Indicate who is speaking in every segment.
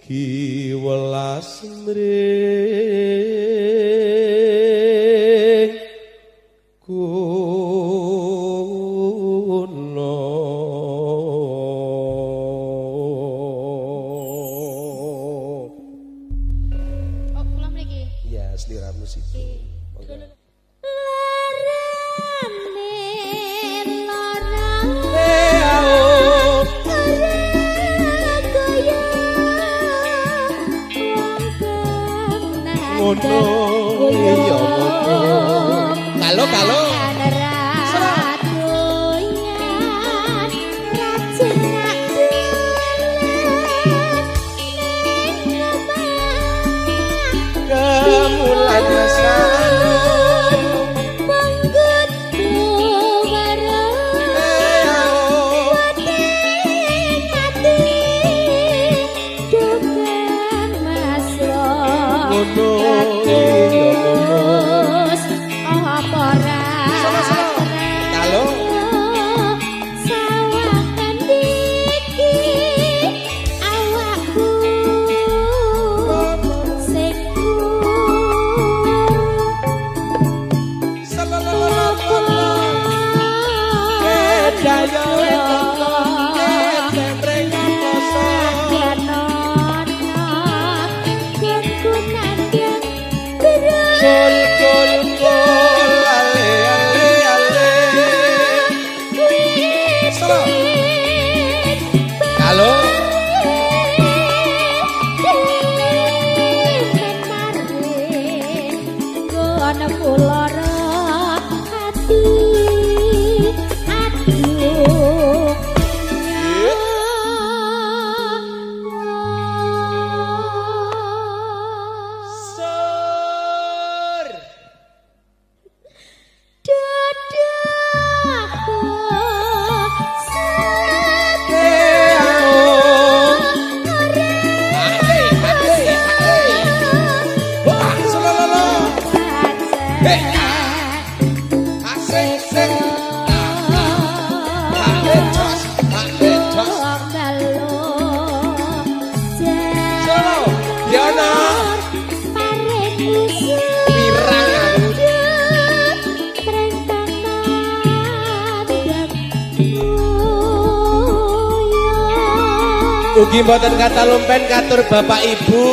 Speaker 1: iki welas mring kuno
Speaker 2: oh kula mriki
Speaker 1: iya seliramu situ ngono iya ngono kalau kemulan ugi mboten kata lumpen katur Bapak Ibu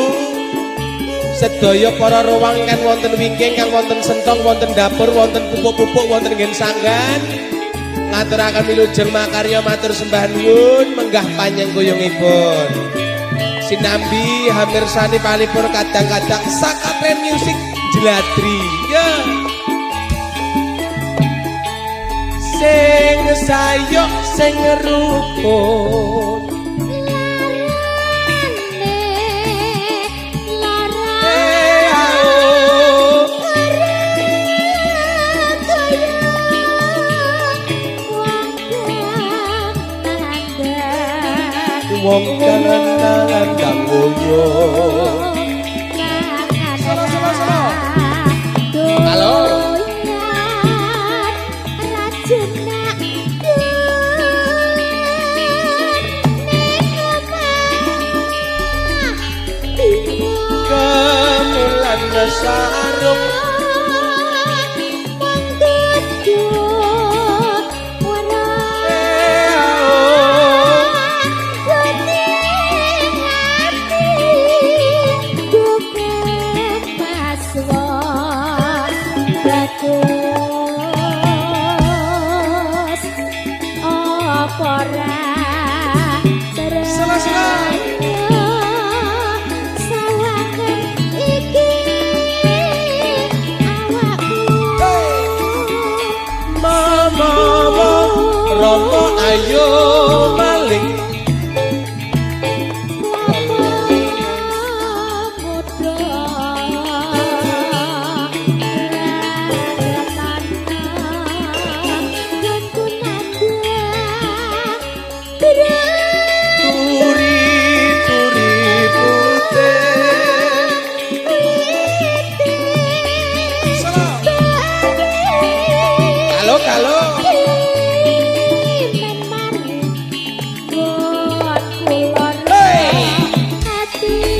Speaker 1: sedaya para ruwang kan wonten wingking kang wonten sentong wonten dapur wonten pupuk-pupuk wonten nggen sanggan ngaturaken wilujeng makarya matur sembah nuwun menggah panjang kuyungipun sinambi hamirsani palipur kadang-kadang Sakatren Music Jeladri ya sing sayok sing rukun wong kangen-kangen damboyo halo kemulan sarung Romo ayo maling kalau
Speaker 2: hati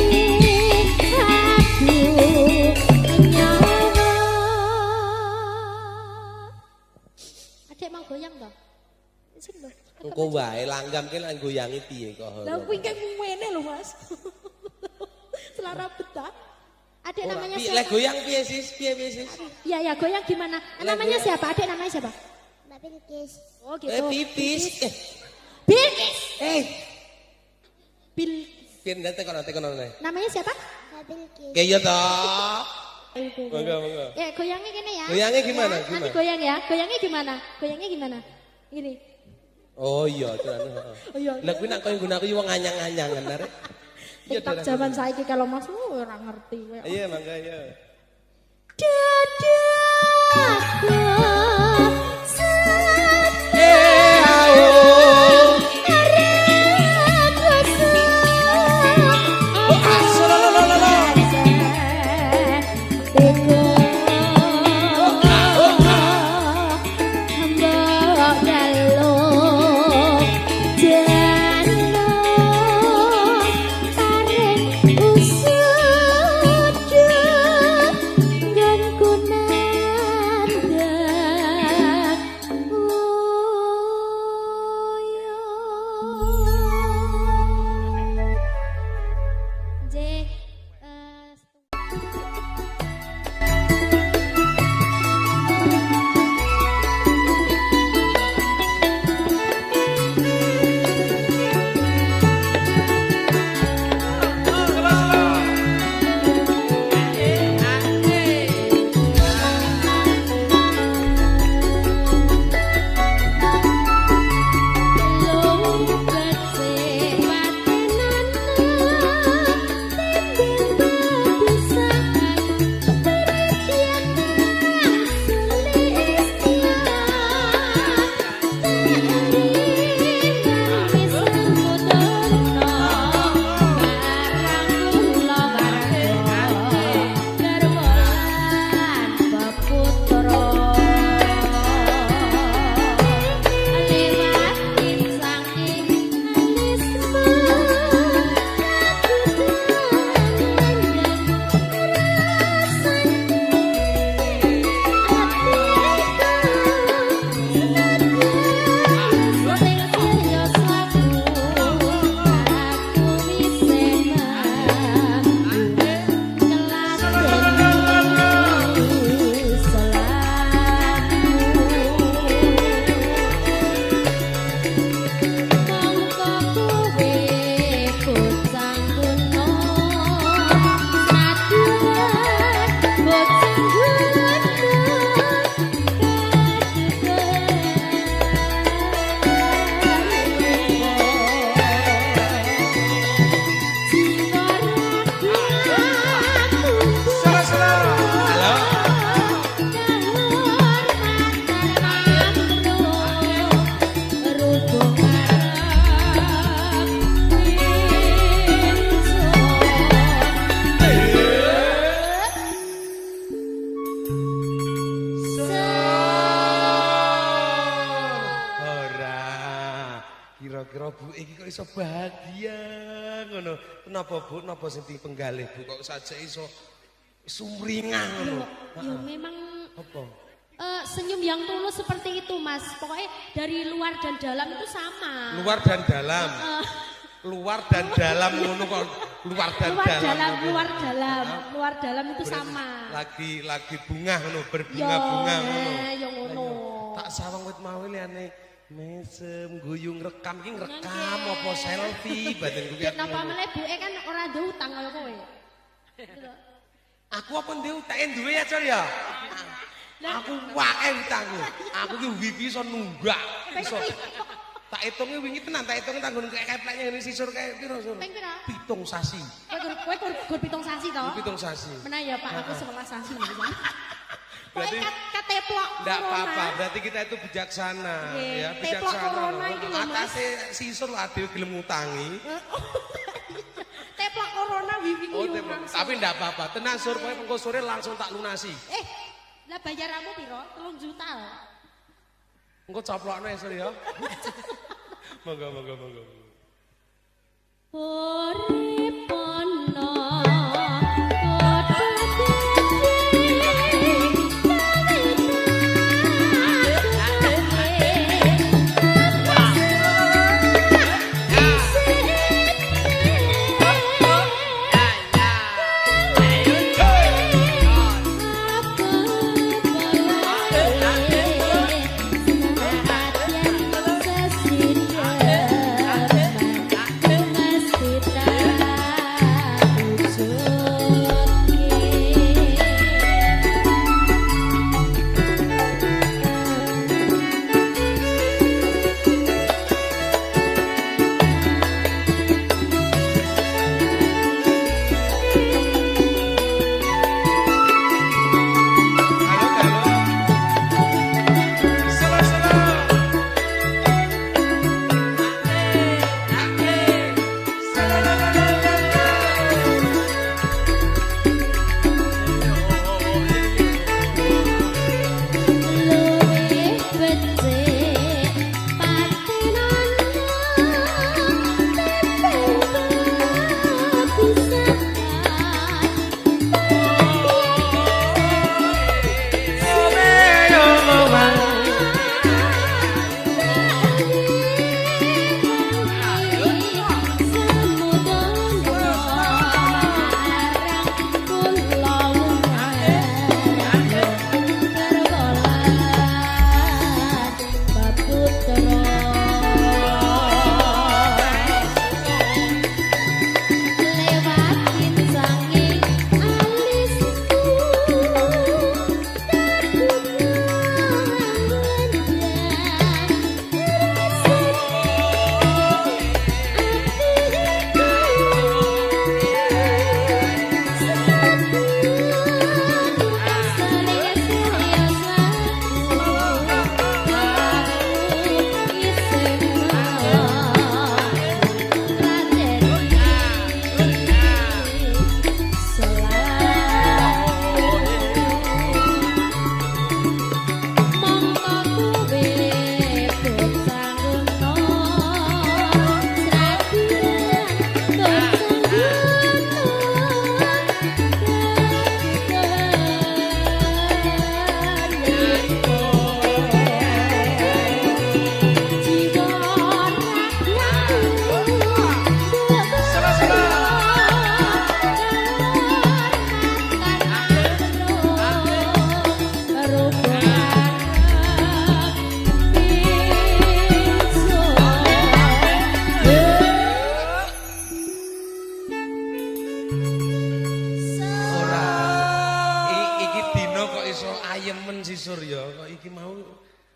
Speaker 1: Engko wae langgam ki lan goyangi piye kok.
Speaker 3: Lah kuwi kan ngene lho Mas. Selara betah. Adik namanya siapa?
Speaker 1: Lek goyang piye sis? Piye sis?
Speaker 3: Iya ya goyang gimana? Namanya siapa? Adik namanya siapa?
Speaker 2: Mbak Bilkis.
Speaker 3: Oh gitu.
Speaker 1: Pipis.
Speaker 3: Bilkis. Bil.
Speaker 1: Piye ndak tekono.
Speaker 3: Namanya siapa?
Speaker 2: Mbak Bilkis.
Speaker 1: Ya iya toh. Monggo.
Speaker 3: Goyangnya gini ya.
Speaker 1: Goyangnya gimana?
Speaker 3: Ya, nanti goyang ya. Goyangnya gimana? Gini.
Speaker 1: Oh iya, tenan.
Speaker 3: Oh iya.
Speaker 1: Lah kuwi nek koyo nggunaku yo wong anyang-anyangan arek.
Speaker 3: TikTok zaman saiki kalau Mas ora ngerti kowe.
Speaker 1: Iya, mangga ya. Kira-kira Bu iki kok iso bahagia ngono. Kenapa Bu? Napa sing dipenggalih Bu kok saja iso sumringah ngono?
Speaker 3: Ya memang
Speaker 1: apa?
Speaker 3: Senyum yang tulus seperti itu Mas. Pokoknya dari luar dan dalam itu sama.
Speaker 1: Luar dan dalam. Luar dan dalam ngono kok luar dalam itu sama. Lagi bunga ngono, berbunga-bunga ngono.
Speaker 3: Ya ngono.
Speaker 1: Tak sawang wit mawi liyane mesem guyung rekam iki rekam apa selfie badan kuwi.
Speaker 3: Napa meneh buke kan ora ndek utang kaya kowe.
Speaker 1: Aku apa ndek utake duwe ya Cor ya. Aku wae utangku. Aku ki wifi iso nunggak. Iso. Tak hitunge wingi tenan, tak hitunge tanggon kepleknya ngene sisur kae piro Sur?
Speaker 3: Ping piro?
Speaker 1: 7 sasi.
Speaker 3: Kowe gur 7 sasi to?
Speaker 1: 7 sasi.
Speaker 3: Menah ya Pak, aku 11 sasi.
Speaker 1: Berarti
Speaker 3: teplok.
Speaker 1: Enggak apa-apa, berarti kita itu bijaksana ya, bijaksana. Atase sisur ade gelem ngutangi.
Speaker 3: Teplok corona wifi ki.
Speaker 1: Tapi enggak apa-apa, tenan Sur, kowe engko sore langsung tak lunasi.
Speaker 3: Lah bayaranmu piro? 3 juta.
Speaker 1: Engko coplokno ya Sur ya. Monggo.
Speaker 3: Urip ono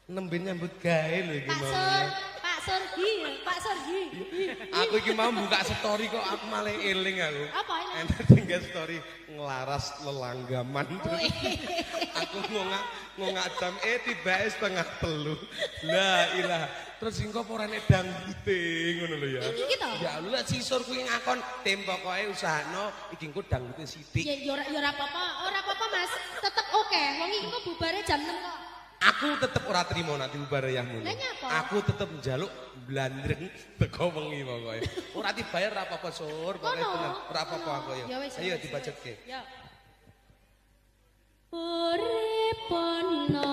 Speaker 1: Nembe nyambut gawe lho iki mau.
Speaker 3: Pak Surhi.
Speaker 1: Aku iki mau buka story kok aku malah eling aku.
Speaker 3: Apa ini?
Speaker 1: Enak tinggal story ngelaras lelanggaman terus. Aku ngongak jam tibake setengah 3. La ilah. Terus engko porane dangdute ngono lho ya.
Speaker 3: Iki to?
Speaker 1: Ya lu lek sisur kuwi ngakon tim pokoke usahano iki engko dangdute sithik.
Speaker 3: Ya ora apa-apa Mas. Tetep oke. Wong iki kok bubare jam 6 kok.
Speaker 1: Aku tetep ora trimo nanti bubar yahmu.
Speaker 3: Lah nyapa?
Speaker 1: Aku tetep njaluk blandreng teko wengi pokoke. Ora dibayar ora apa-apa sur, pokoke tenan. Ora apa-apa aku ya.
Speaker 3: Ya wis.
Speaker 1: Ayo dibacetke.
Speaker 3: Ya. Uripono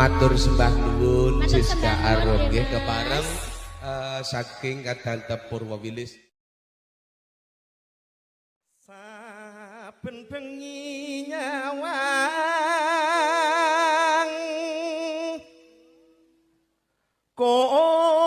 Speaker 1: matur sembah nuwun
Speaker 3: Matur
Speaker 1: Siska
Speaker 3: sembah nuwun,
Speaker 1: Arum nggih
Speaker 3: Mas.
Speaker 1: kepareng saking Kadanta Purwawilis.
Speaker 4: Saben bengi nyawang konang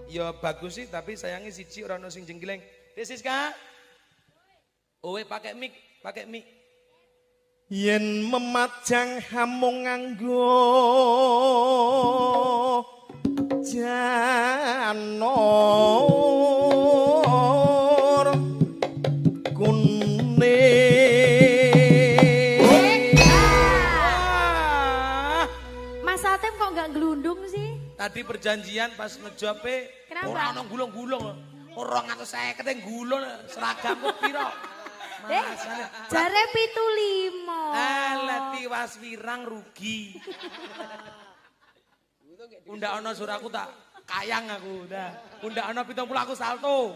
Speaker 1: Ya bagus sih tapi sayangnya siji ora ono sing jenggleng. Siska. Owe pakai mic.
Speaker 4: yen memajang hamung nganggo janor kuning.
Speaker 3: Mas Atem kok nggak gelundung sih?
Speaker 1: Tadi perjanjian pas ngejope
Speaker 3: Kenapa?
Speaker 1: ora ono gulung-gulung. 250 yang gulung seragam kok piro?
Speaker 3: Jare 75.
Speaker 1: Alah tiwas wirang rugi. Unda ono suraku tak kayang aku udah. Unda ono 70 aku salto.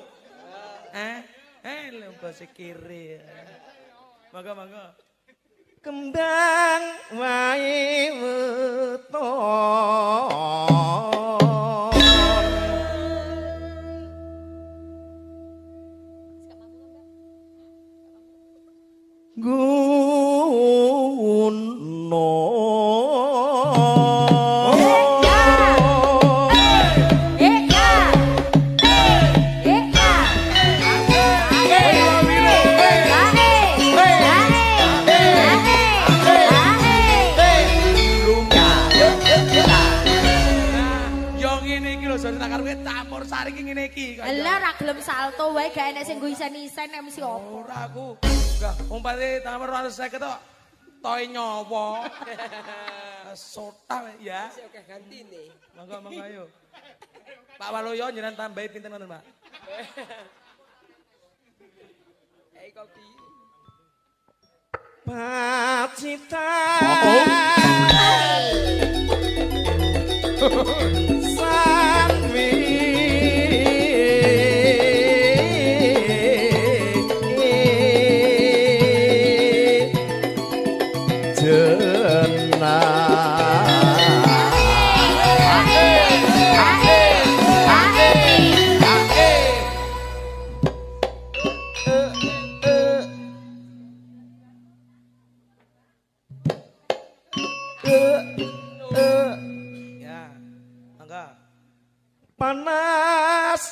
Speaker 1: Lembah sekiri. Mangga.
Speaker 4: Kembang wae weton guno
Speaker 1: campur sari ki ngene iki.
Speaker 3: Lah ora gelem salto wae gak enek sing nggo isen-isen mesti opo.
Speaker 1: Ora aku. Enggak, umpate tangan 250 tok. Toy nyowo. Sota ya.
Speaker 5: Sik oke gantine.
Speaker 1: Monggo ayo. Pak Waloyo njenengan tambahi pinten ngoten, Pak?
Speaker 5: Kopi.
Speaker 4: Pacitan Sanwi panas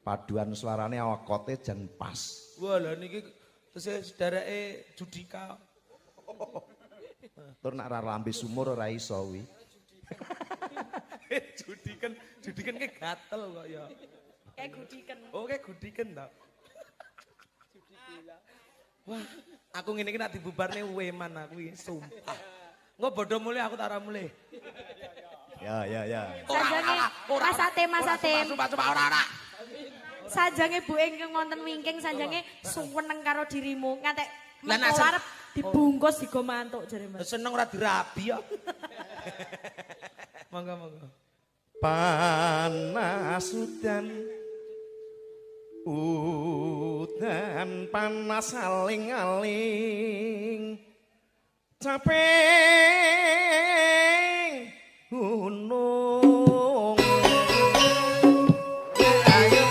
Speaker 4: paduan suarane awakote jan pas.
Speaker 1: Wah, lha niki
Speaker 6: Terus saudarae Judika.
Speaker 4: Tur nak ra lambe sumur ora iso wi.
Speaker 6: Judikan kayak gatel kok ya.
Speaker 3: Kayak gudiken.
Speaker 6: Oh kayak gudikan tak. Wah, aku ngene iki nak dibubarne weman aku iki sumpah. Engko bodoh mulai aku tak ora mulai.
Speaker 4: Ya.
Speaker 7: Sajange masate.
Speaker 6: Coba ora.
Speaker 7: Sajange Bu ingkang wonten wingking sanjange suweneng karo dirimu ngantek
Speaker 6: Lah, nak
Speaker 7: mengko arep dibungkus digo mantuk jare Mas.
Speaker 6: Seneng ora dirabi ya. Monggo.
Speaker 4: Panas udan panas aling-aling capek gunung ayo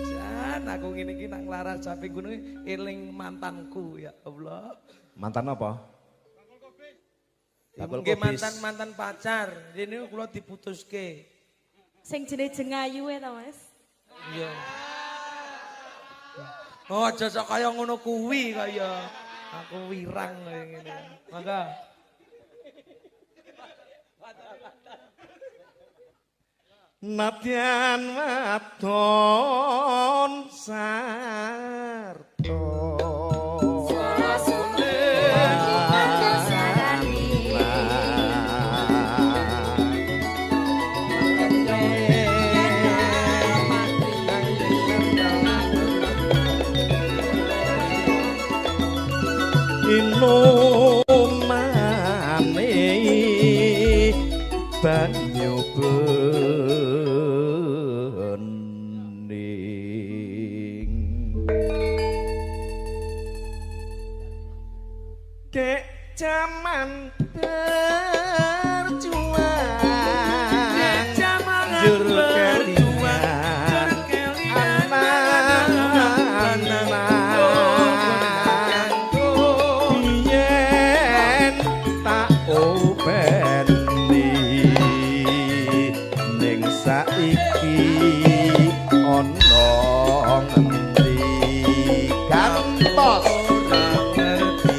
Speaker 6: Jan aku ngene iki nang laras capek gunung eling mantanku ya Allah.
Speaker 4: mantan apa? Bakul
Speaker 6: Nggih
Speaker 4: kobis.
Speaker 6: mantan pacar. Rene kula diputuske.
Speaker 7: Sing jenenge jengayu ta Mas.
Speaker 6: Iya. Oh, aja sok kaya ngono kuwi kaya. Aku wirang kaya ngene. Mangga.
Speaker 4: Nadyan wadon sarto Inomane banyu bening Dek jaman berjuang Dek jaman berjuang Yen tak openi ning saiki ana ngendi gantos ora ngerti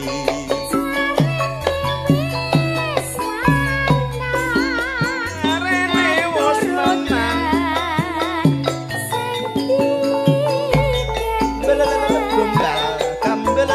Speaker 4: arene wis tenan gombal kambel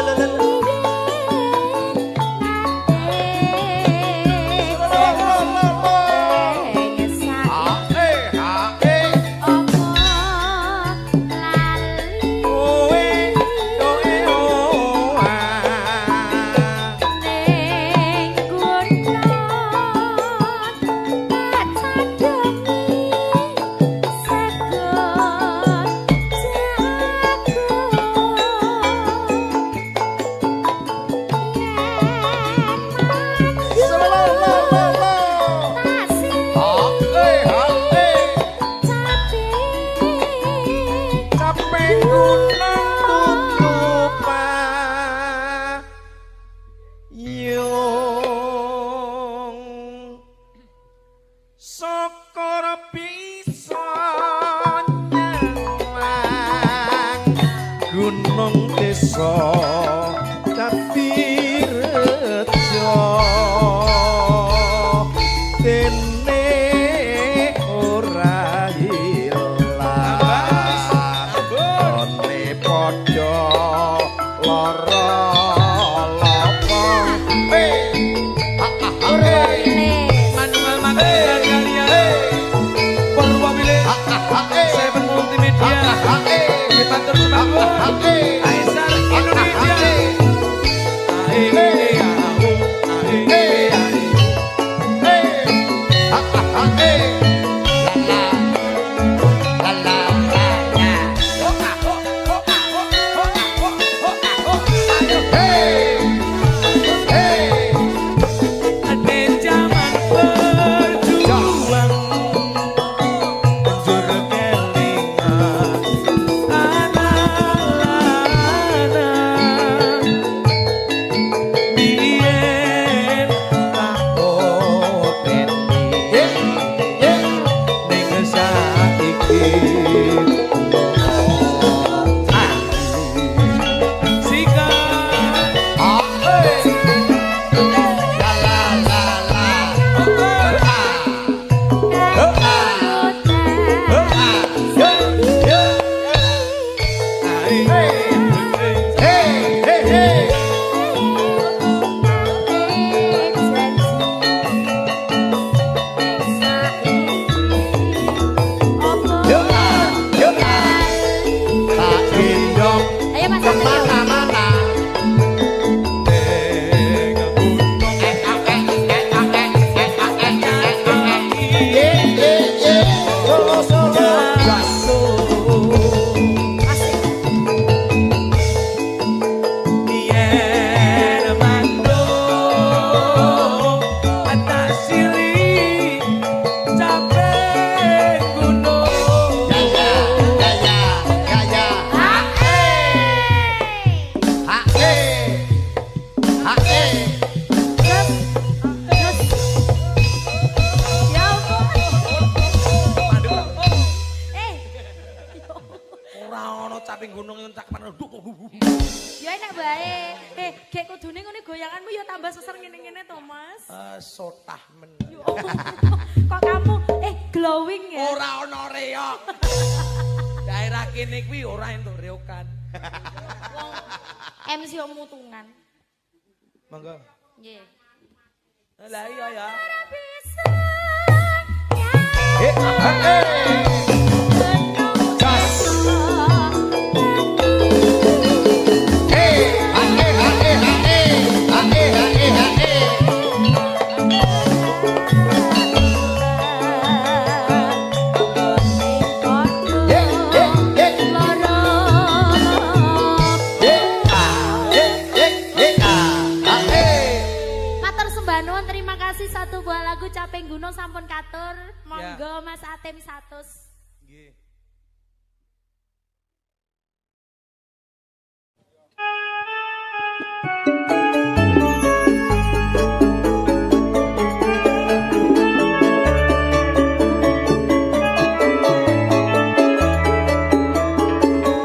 Speaker 4: Gunung desa dadi reja dene ora ilang one padha lara lopong
Speaker 6: Manual Magelang kalian. Purwamile. Seven Multimedia. Dibantu semangat. Aisar Indonesia.
Speaker 7: Ayo Mas Satrio.
Speaker 6: caping gunung yang cak mana duk.
Speaker 7: Ya enak bae. Gek kudune ngene goyanganmu ya tambah seser ngene-ngene to, Mas.
Speaker 6: Sotah men.
Speaker 7: Ya Allah. Kok kamu glowing ya?
Speaker 6: Ora ono reok. Daerah kene kuwi ora entuk reokan.
Speaker 7: Wong MC mutungan.
Speaker 6: Monggo.
Speaker 7: Nggih.
Speaker 6: Lah iya ya.
Speaker 7: Satu buah lagu Caping Gunung sampun katur. Monggo Mas Atim 100.
Speaker 6: Nggih.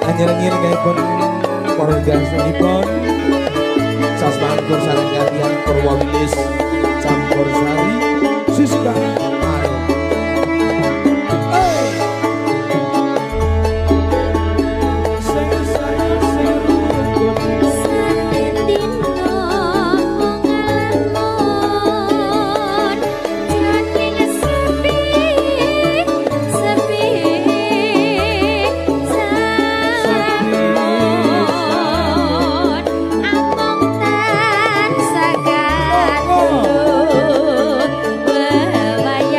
Speaker 1: Anjir-anjir gaipun keluarga sedipun Sasmangkur sareng kalian Purwawilis Campur Sari Siska Ayo
Speaker 7: Bye.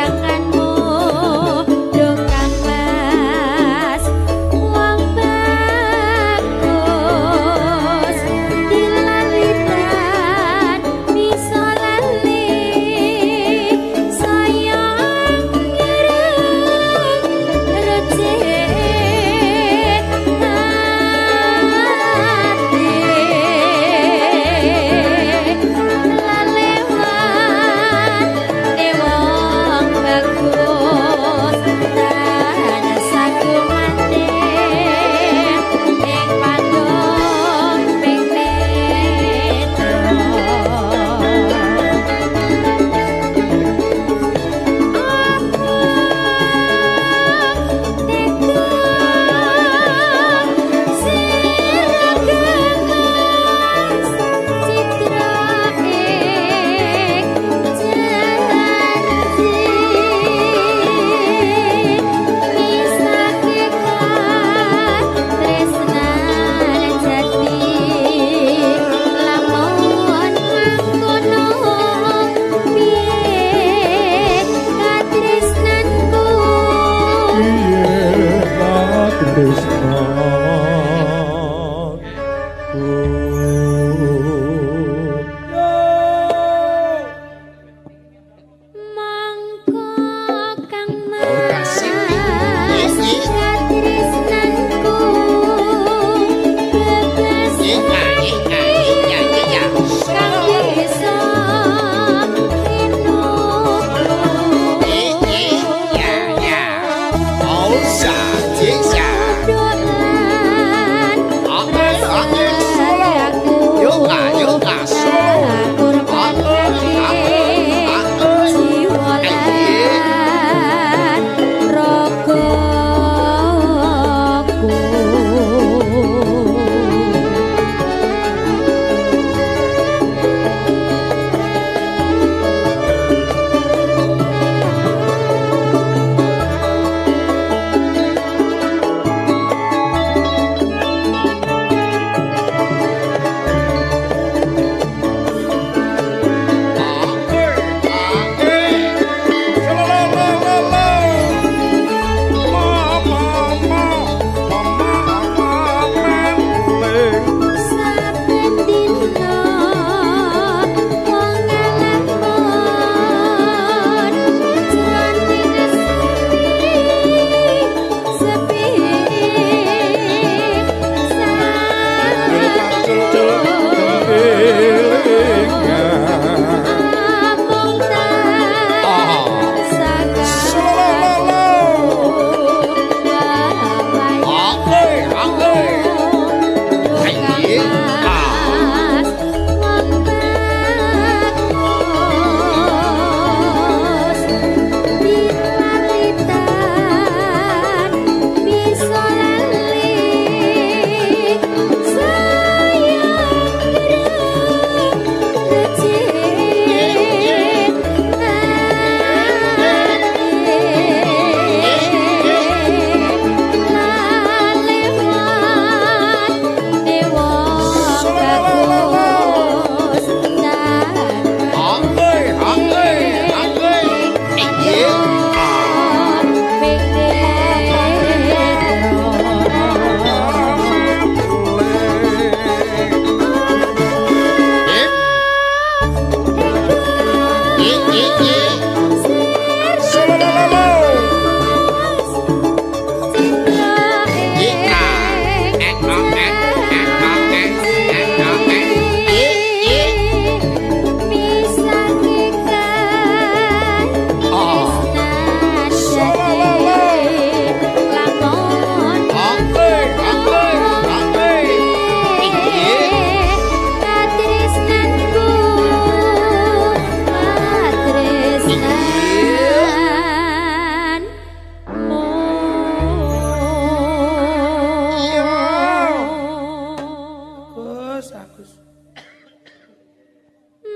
Speaker 6: Gus Agus.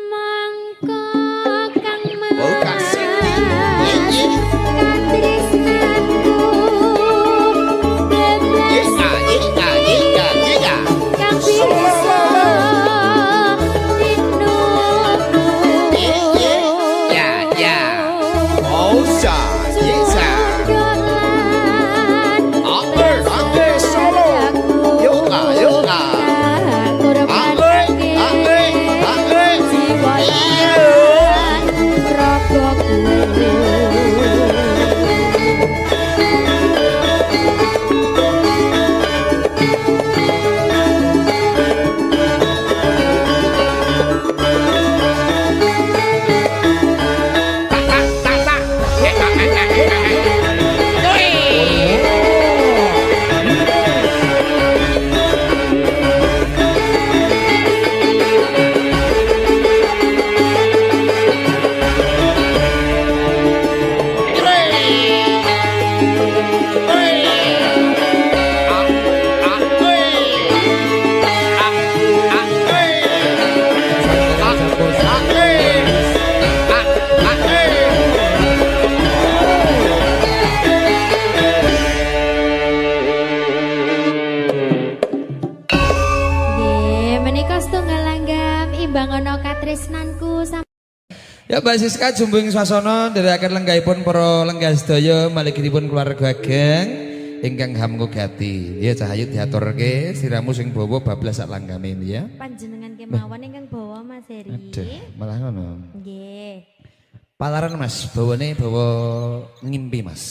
Speaker 3: Mangko kang
Speaker 4: Oh, kasih.
Speaker 8: Ya Mbak Siska jumbing swasana nderekaken lenggahipun para lenggah sedaya maligipun keluarga ageng ingkang hamgugati. Ya Cahayu diaturke siramu sing bawa bablas sak langgame ya.
Speaker 7: Panjenengan kemawon ingkang bawa Mas Heri.
Speaker 8: Aduh, malah ngono.
Speaker 7: Nggih.
Speaker 8: Palaran Mas, bawane bawa ngimpi Mas.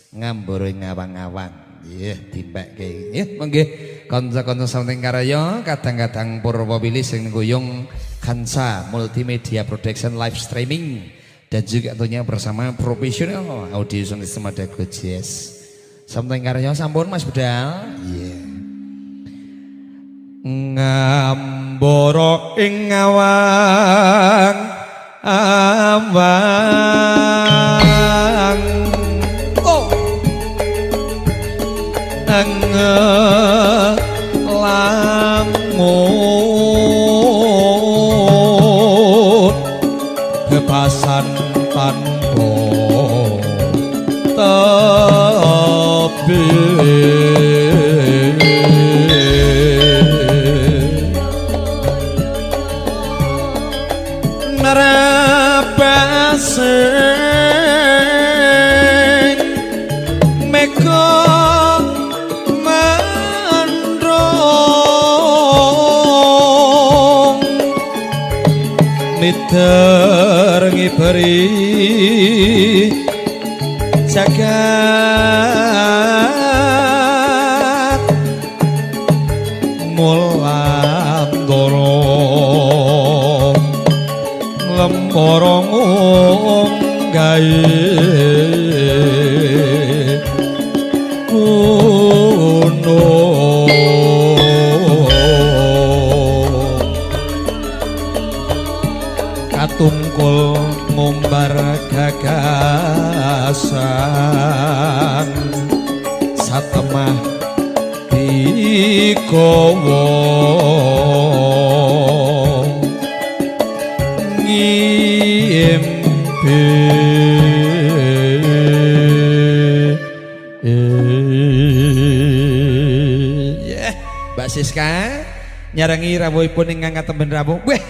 Speaker 8: Ngamboro ngawang-awang. Nggih, dimpekke. Nggih, monggo kanca-kanca saking karya kadang-kadang Purwawili sing guyung Kansa Multimedia Production Live Streaming dan juga tentunya bersama profesional audio sound system ada Gojes. Sampun karya sampun Mas Bedal. Iya. Ngamboro ing ngawang awang. Oh. Lamun kepasan tanpa tebih narabasing meko mandrong miter ngiberi jagat mulandoro lemborong gawe kuno katungkul ngumbar gagasan satemah dikowo ngimpi Mbak Siska nyarangi rawuhipun ingkang katemben rawuh. Weh,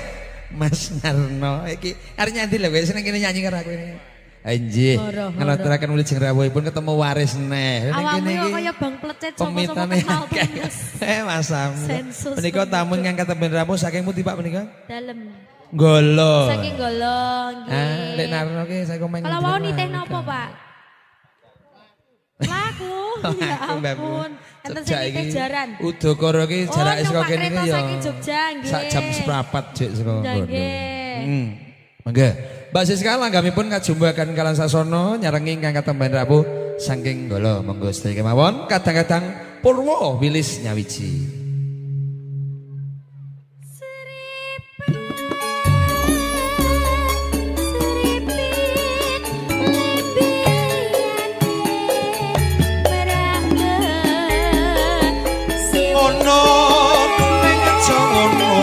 Speaker 8: Mas Narno iki arep nyanyi lho wis seneng kene nyanyi karo aku ini. Anjih, ngeloturaken mulih jeng rawuhipun ketemu waris neh.
Speaker 7: Awakmu kok kaya bang plecet sapa-sapa kenal terus.
Speaker 8: Mas Sam. Menika tamu ingkang katemben rawuh saking pundi Pak menika?
Speaker 7: Dalem.
Speaker 8: Golo.
Speaker 7: Saking Golo nggih.
Speaker 8: Ah, Lek Narno ki saya komen.
Speaker 7: Kalau mau niteh napa, Pak? Laku. Ya ampun. Enten sing niteh jaran.
Speaker 8: Udakara ki jarake saka kene ki ya.
Speaker 7: Saking Jogja nggih.
Speaker 8: Sak jam seprapat Cik saka kono.
Speaker 7: Nggih.
Speaker 8: Mangga. Mbak Siska langgamipun kajumbakan kalan sasana nyarengi ingkang katemben rawuh saking Golo. Monggo sedaya kemawon kadang-kadang Purwo Wilis Nyawiji. Ono ning aja ono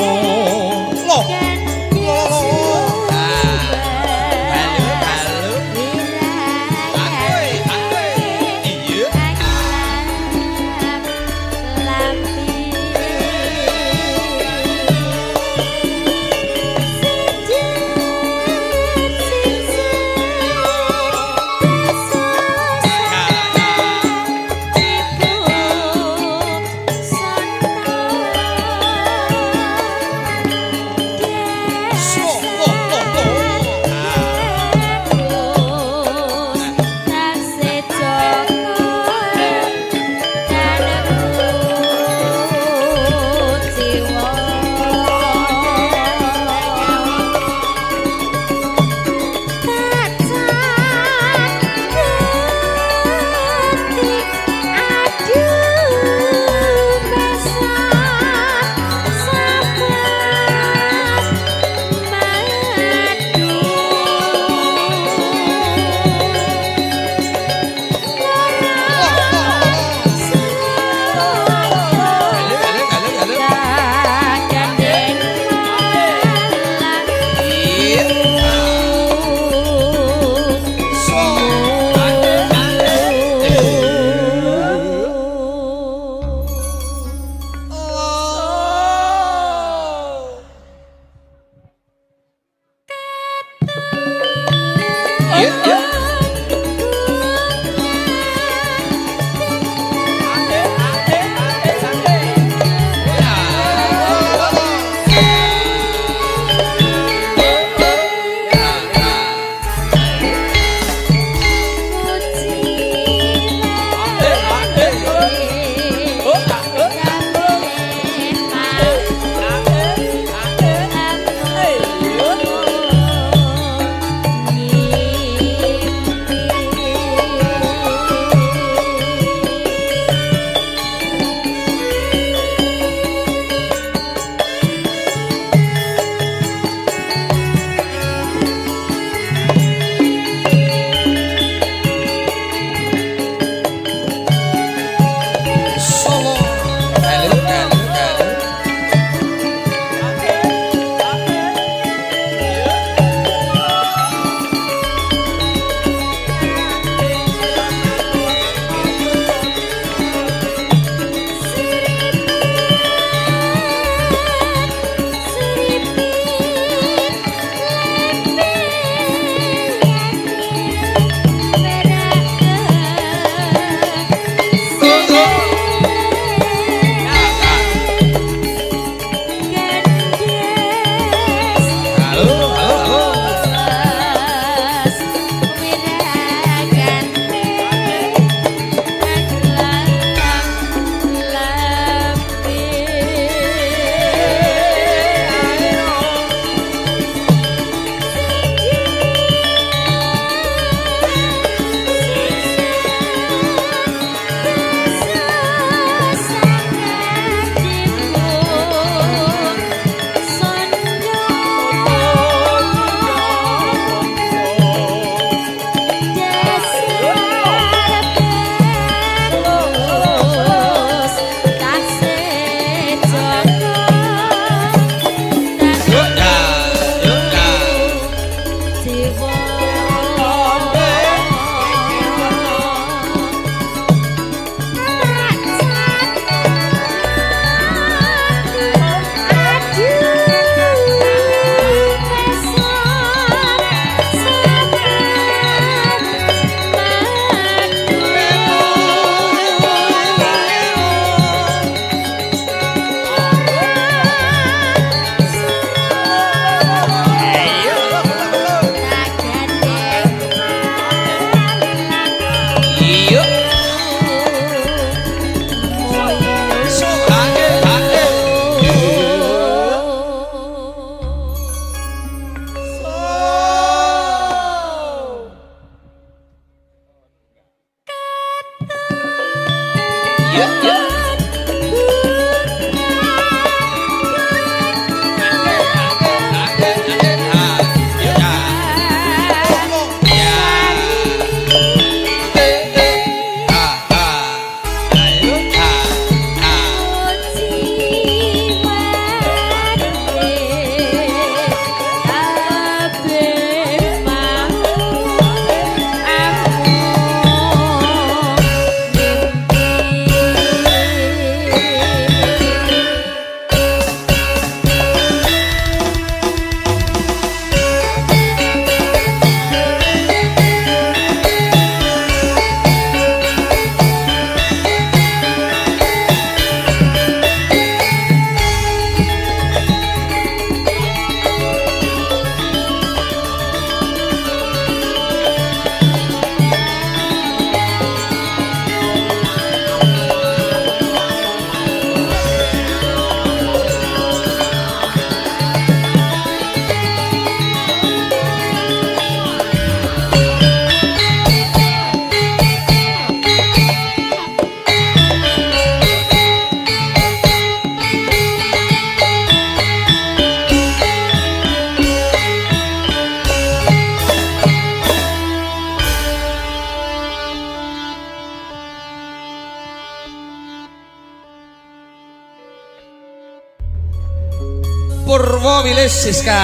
Speaker 8: Purwowilis Siska.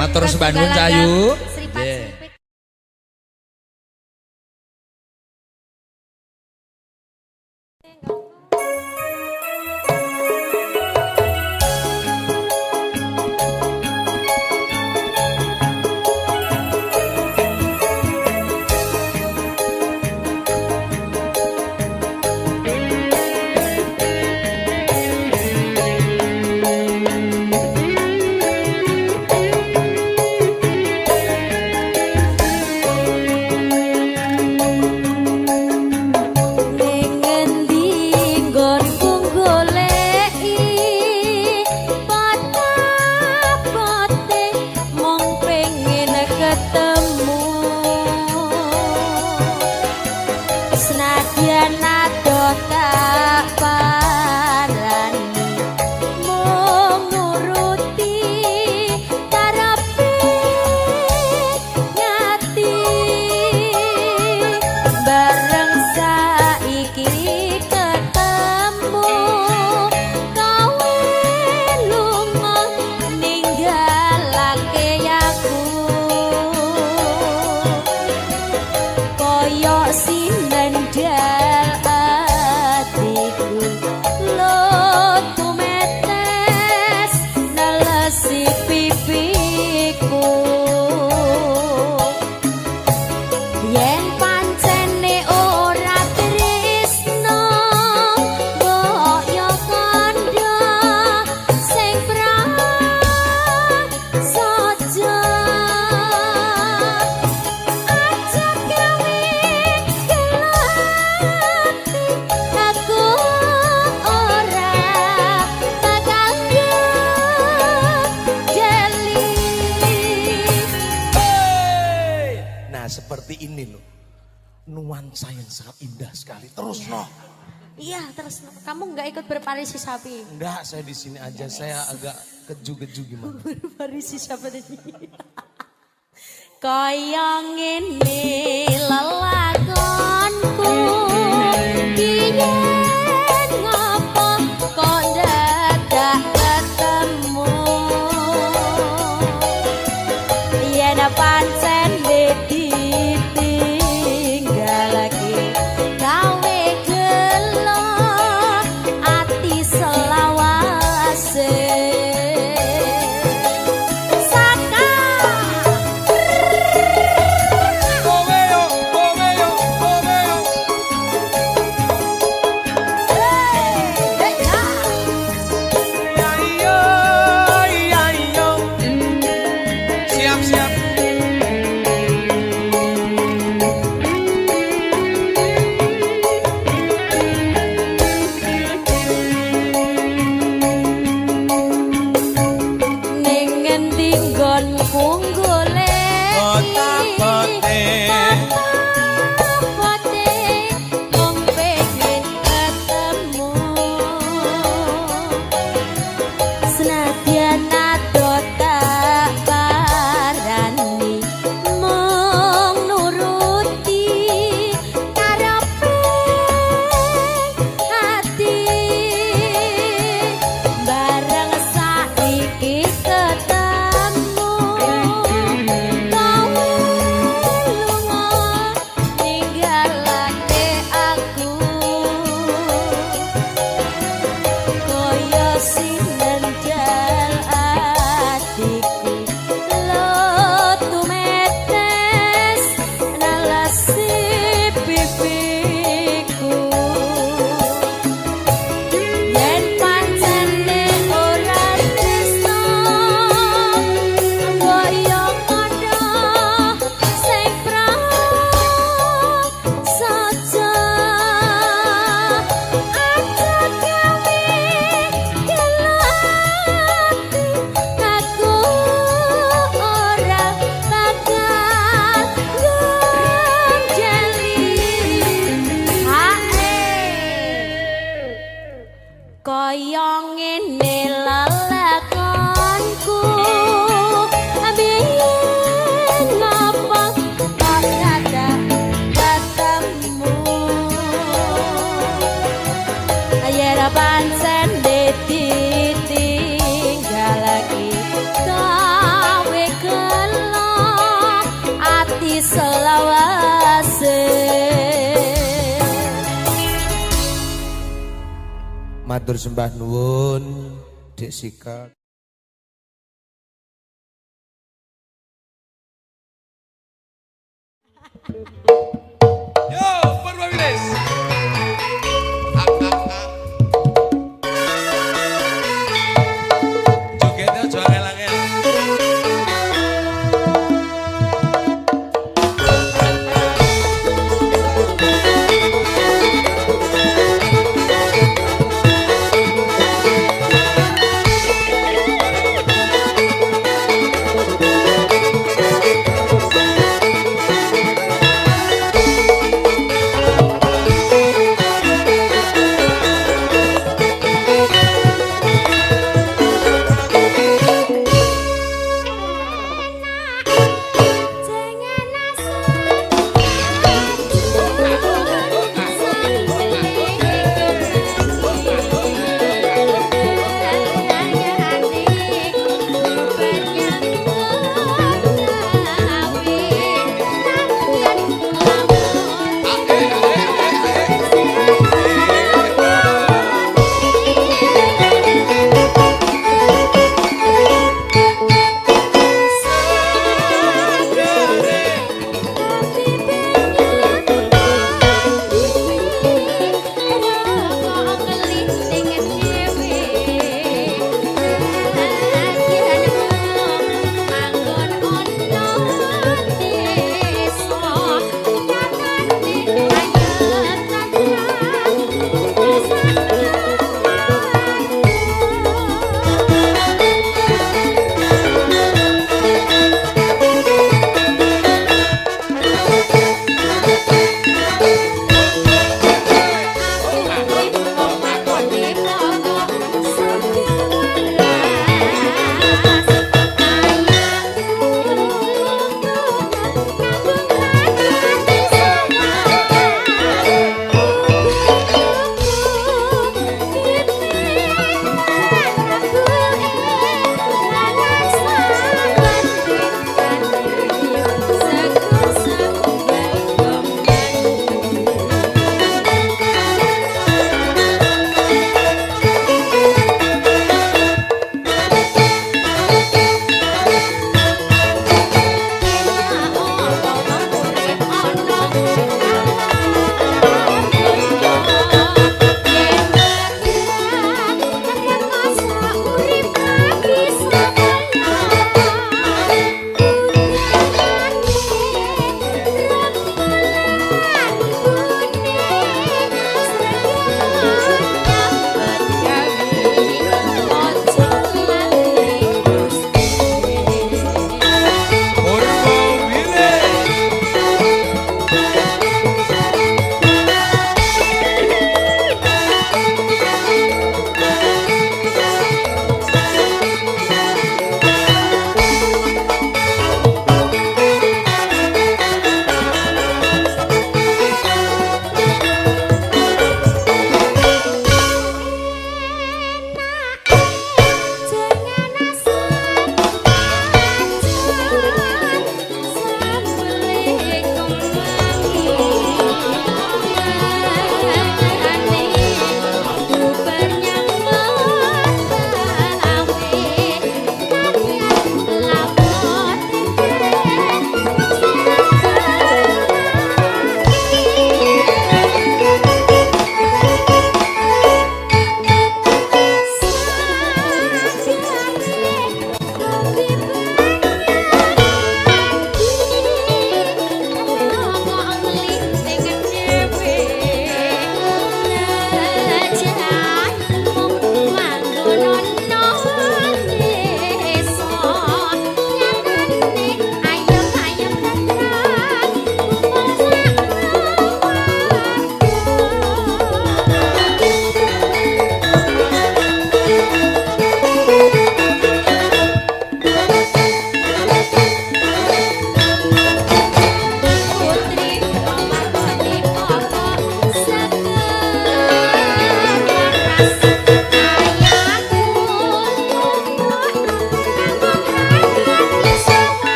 Speaker 8: Matur sembah nuwun Cahayu.
Speaker 3: Seripat
Speaker 8: Nggih.
Speaker 3: seripit.
Speaker 6: Seperti ini loh, nuansa yang sangat indah sekali. Terus noh.
Speaker 7: Iya, terus kamu nggak ikut berparisi sapi?
Speaker 6: Enggak, saya di sini aja. Saya agak keju-keju gimana?
Speaker 7: Berparisi sapi di sini. Kaya ngene lelakonku, biyen ngapa kok dadak ketemu? Yen pancen ditinggal lagi gawe gelo ati selawase. Sinan
Speaker 1: Matur sembah nuwun Dik Sikal.
Speaker 6: Yo, Purwobilis. Jogetnya aja angel-angel.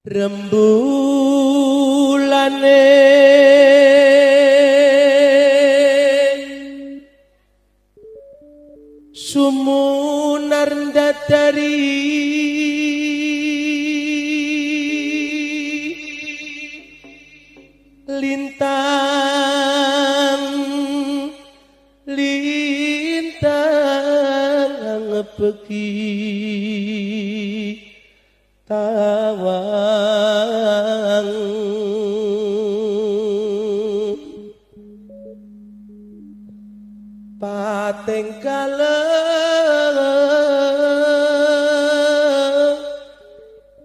Speaker 1: Rembulane sumunar dadari lintang ngepeki tawang pating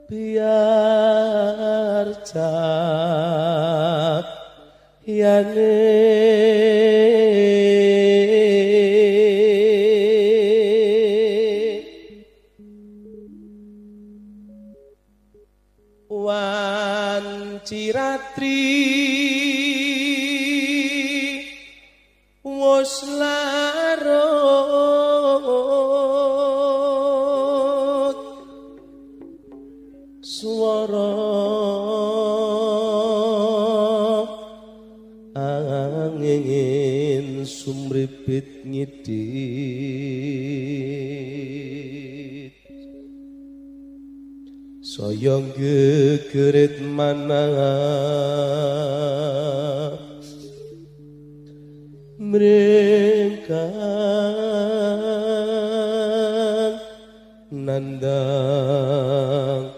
Speaker 1: biar cak yane wan ciratri wos larut swara angin sumripit ngidit saya gegerit manah mrengkang nandang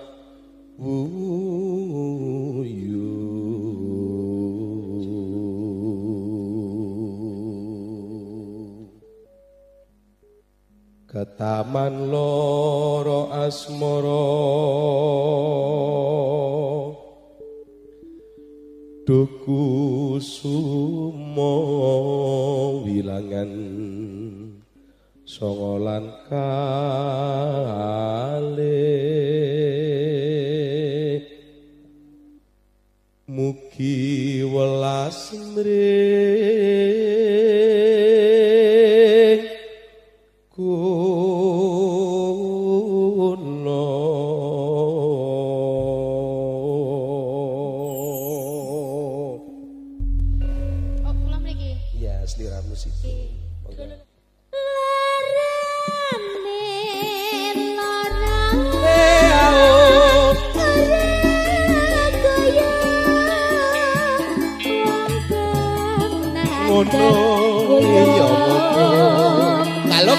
Speaker 1: wuyu ketaman loro asmara duku sumo wilangan songolan kalih mugi welas mring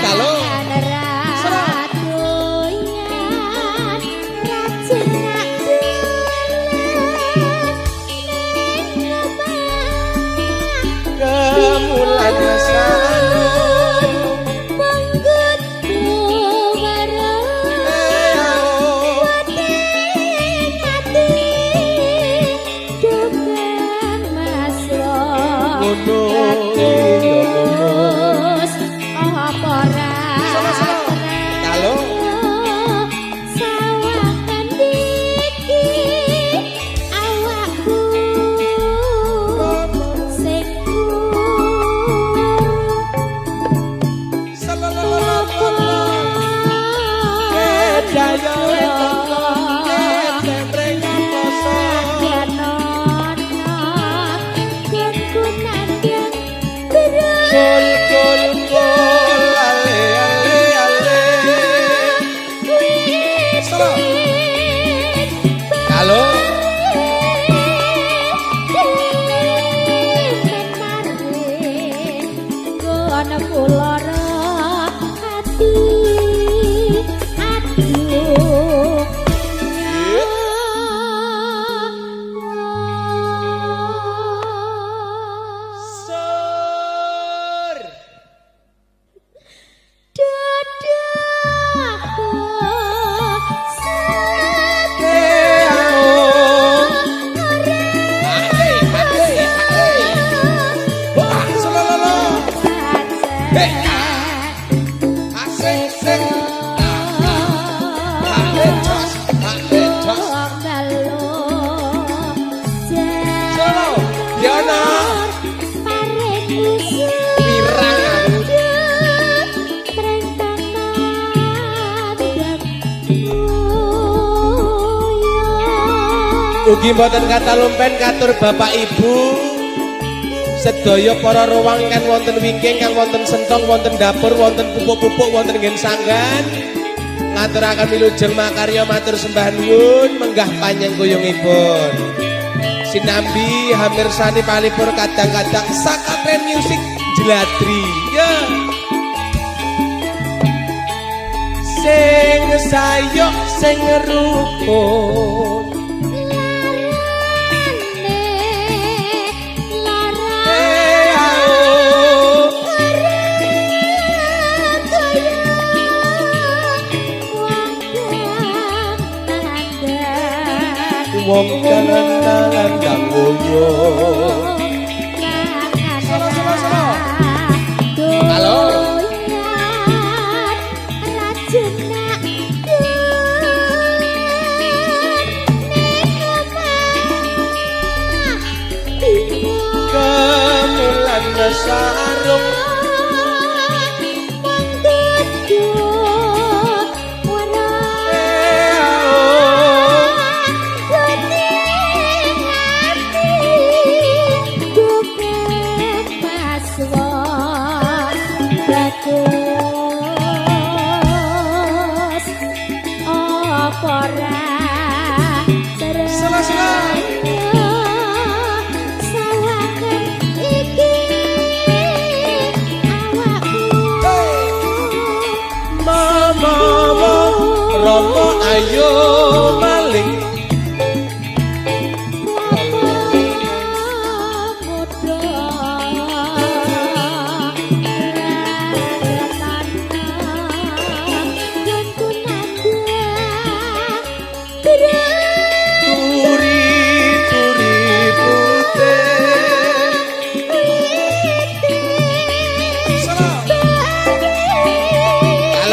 Speaker 1: Kalau
Speaker 3: Terus apa ora
Speaker 1: Ugi mboten kata lumpen katur Bapak Ibu sedaya para ruwang kan wonten wingking kang wonten sentong wonten dapur wonten pupuk-pupuk wonten nggen sanggan ngaturaken wilujeng makarya matur sembah nuwun menggah panjang kuyungipun sinambi hamirsani palipur kadang-kadang Sakatren Music Jeladri ya sing sayok sing rukun wong dalan-dalan kang ngoyo. Halo. Kemulan sarung Romo ayo maling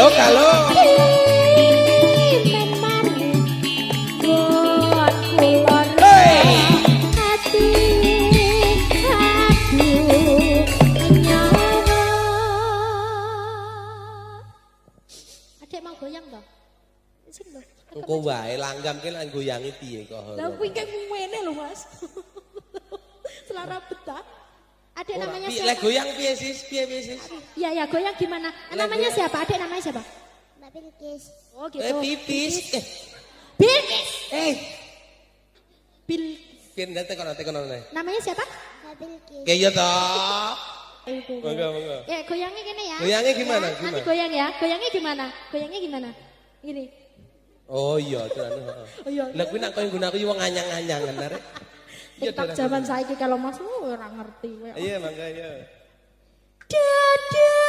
Speaker 1: kalau engko wae langgam ki lan goyangi piye kok.
Speaker 7: Lah kuwi kek ngene lho Mas. Selara betah.
Speaker 3: Adik namanya siapa?
Speaker 1: Lek goyang piye sis? Piye sis?
Speaker 3: Iya ya goyang gimana? Namanya siapa? Adik namanya siapa?
Speaker 2: Mbak Bilkis.
Speaker 3: Oh gitu.
Speaker 1: Pipis.
Speaker 3: Bilkis.
Speaker 1: Bil. Piye ndate kono nek.
Speaker 3: Namanya siapa?
Speaker 2: Mbak Bilkis.
Speaker 1: Kaya to. Monggo.
Speaker 3: Goyangnya gini ya.
Speaker 1: Goyangnya gimana?
Speaker 3: Nanti goyang ya. Goyangnya gimana? Goyangnya gimana? Gini.
Speaker 1: Oh iya, tenan.
Speaker 3: Oh iya.
Speaker 1: Lah kuwi nek koyo nggunaku wong anyang-anyangan arek.
Speaker 3: TikTok zaman saiki kalau Mas ora ngerti.
Speaker 1: Iya, mangga ya.
Speaker 3: Dadaku